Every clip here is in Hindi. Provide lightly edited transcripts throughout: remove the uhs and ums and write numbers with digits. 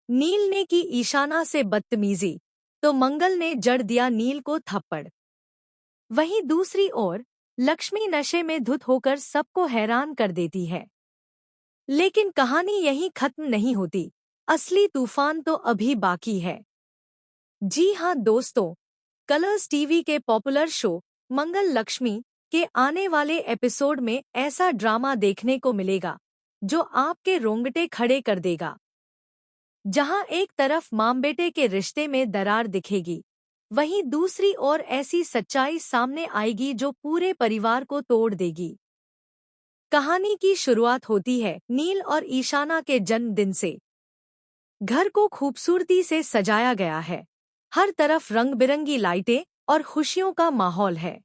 नील ने की ईशाना से बदतमीजी, तो मंगल ने जड़ दिया नील को थप्पड़। वहीं दूसरी ओर लक्ष्मी नशे में धुत होकर सबको हैरान कर देती है। लेकिन कहानी यहीं खत्म नहीं होती, असली तूफान तो अभी बाकी है। जी हाँ दोस्तों, कलर्स टीवी के पॉपुलर शो मंगल लक्ष्मी के आने वाले एपिसोड में ऐसा ड्रामा देखने को मिलेगा जो आपके रोंगटे खड़े कर देगा। जहां एक तरफ मां बेटे के रिश्ते में दरार दिखेगी, वहीं दूसरी ओर ऐसी सच्चाई सामने आएगी जो पूरे परिवार को तोड़ देगी। कहानी की शुरुआत होती है नील और ईशाना के जन्मदिन से। घर को खूबसूरती से सजाया गया है, हर तरफ रंग बिरंगी लाइटें और खुशियों का माहौल है।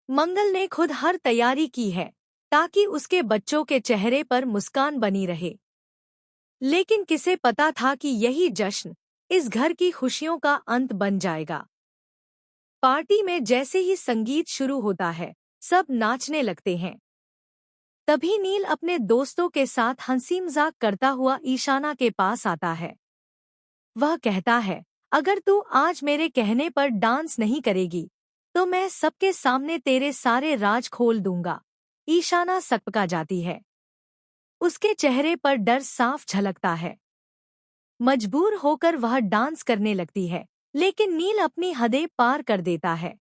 मंगल ने खुद हर तैयारी की है ताकि उसके बच्चों के चेहरे पर मुस्कान बनी रहे। लेकिन किसे पता था कि यही जश्न इस घर की खुशियों का अंत बन जाएगा। पार्टी में जैसे ही संगीत शुरू होता है, सब नाचने लगते हैं। तभी नील अपने दोस्तों के साथ हंसी मजाक करता हुआ ईशाना के पास आता है। वह कहता है, अगर तू आज मेरे कहने पर डांस नहीं करेगी तो मैं सबके सामने तेरे सारे राज खोल दूंगा। ईशाना सकपका जाती है। उसके चेहरे पर डर साफ झलकता है। मजबूर होकर वह डांस करने लगती है, लेकिन नील अपनी हदें पार कर देता है।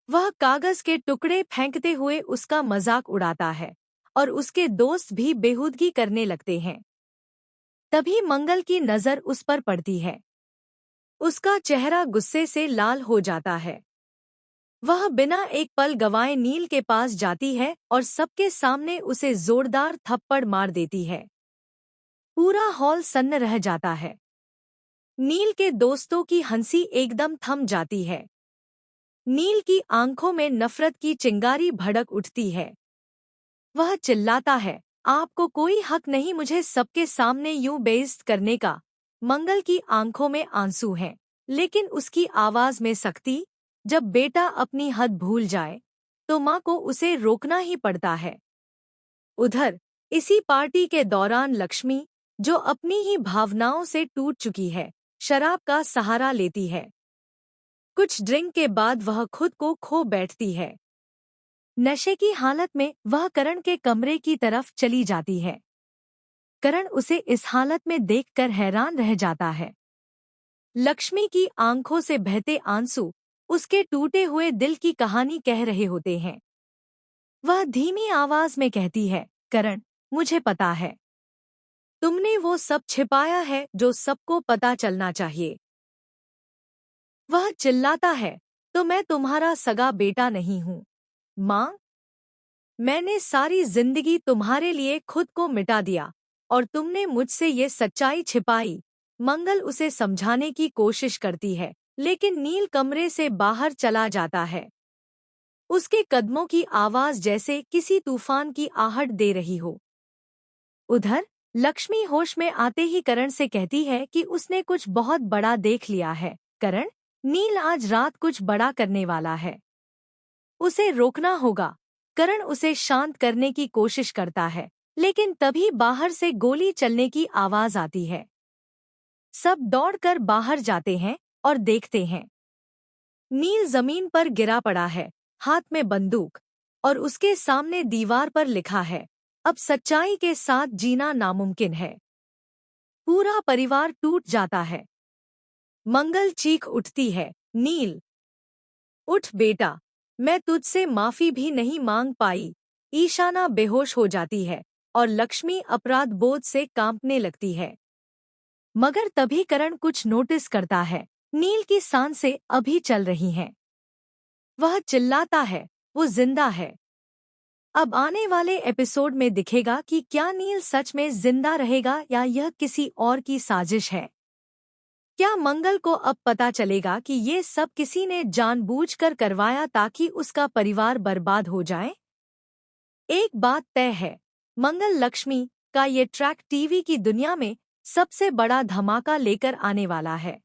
वह कागज के टुकड़े फेंकते हुए उसका मजाक उड़ाता है और उसके दोस्त भी बेहूदगी करने लगते हैं। तभी मंगल की नजर उस पर पड़ती है। उसका चेहरा गुस्से से लाल हो जाता है। वह बिना एक पल गवाए नील के पास जाती है और सबके सामने उसे जोरदार थप्पड़ मार देती है। पूरा हॉल सन्न रह जाता है। नील के दोस्तों की हंसी एकदम थम जाती है। नील की आंखों में नफरत की चिंगारी भड़क उठती है। वह चिल्लाता है, आपको कोई हक नहीं मुझे सबके सामने यूं बेइज्जत करने का। मंगल की आंखों में आंसू हैं, लेकिन उसकी आवाज में सख्ती। जब बेटा अपनी हद भूल जाए तो माँ को उसे रोकना ही पड़ता है। उधर इसी पार्टी के दौरान लक्ष्मी, जो अपनी ही भावनाओं से टूट चुकी है, शराब का सहारा लेती है। कुछ ड्रिंक के बाद वह खुद को खो बैठती है। नशे की हालत में वह करण के कमरे की तरफ चली जाती है। करण उसे इस हालत में देखकर हैरान रह जाता है। लक्ष्मी की आंखों से बहते आंसू उसके टूटे हुए दिल की कहानी कह रहे होते हैं। वह धीमी आवाज में कहती है, करण, मुझे पता है तुमने वो सब छिपाया है जो सबको पता चलना चाहिए। वह चिल्लाता है, तो मैं तुम्हारा सगा बेटा नहीं हूँ माँ। मैंने सारी जिंदगी तुम्हारे लिए खुद को मिटा दिया और तुमने मुझसे ये सच्चाई छिपाई। मंगल उसे समझाने की कोशिश करती है, लेकिन नील कमरे से बाहर चला जाता है। उसके कदमों की आवाज जैसे किसी तूफान की आहट दे रही हो। उधर लक्ष्मी होश में आते ही करण से कहती है कि उसने कुछ बहुत बड़ा देख लिया है। करण, नील आज रात कुछ बड़ा करने वाला है, उसे रोकना होगा। करण उसे शांत करने की कोशिश करता है, लेकिन तभी बाहर से गोली चलने की आवाज आती है। सब दौड़कर बाहर जाते हैं और देखते हैं नील जमीन पर गिरा पड़ा है, हाथ में बंदूक, और उसके सामने दीवार पर लिखा है, अब सच्चाई के साथ जीना नामुमकिन है। पूरा परिवार टूट जाता है। मंगल चीख उठती है, नील उठ बेटा, मैं तुझसे माफी भी नहीं मांग पाई। ईशाना बेहोश हो जाती है और लक्ष्मी अपराध बोध से कांपने लगती है। मगर तभी करण कुछ नोटिस करता है, नील की सांसें अभी चल रही हैं। वह चिल्लाता है, वो जिंदा है। अब आने वाले एपिसोड में दिखेगा कि क्या नील सच में जिंदा रहेगा या यह किसी और की साजिश है। क्या मंगल को अब पता चलेगा कि ये सब किसी ने जानबूझकर करवाया ताकि उसका परिवार बर्बाद हो जाए? एक बात तय है, मंगल लक्ष्मी का ये ट्रैक टीवी की दुनिया में सबसे बड़ा धमाका लेकर आने वाला है।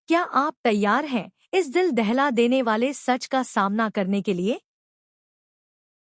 क्या आप तैयार हैं इस दिल दहला देने वाले सच का सामना करने के लिए?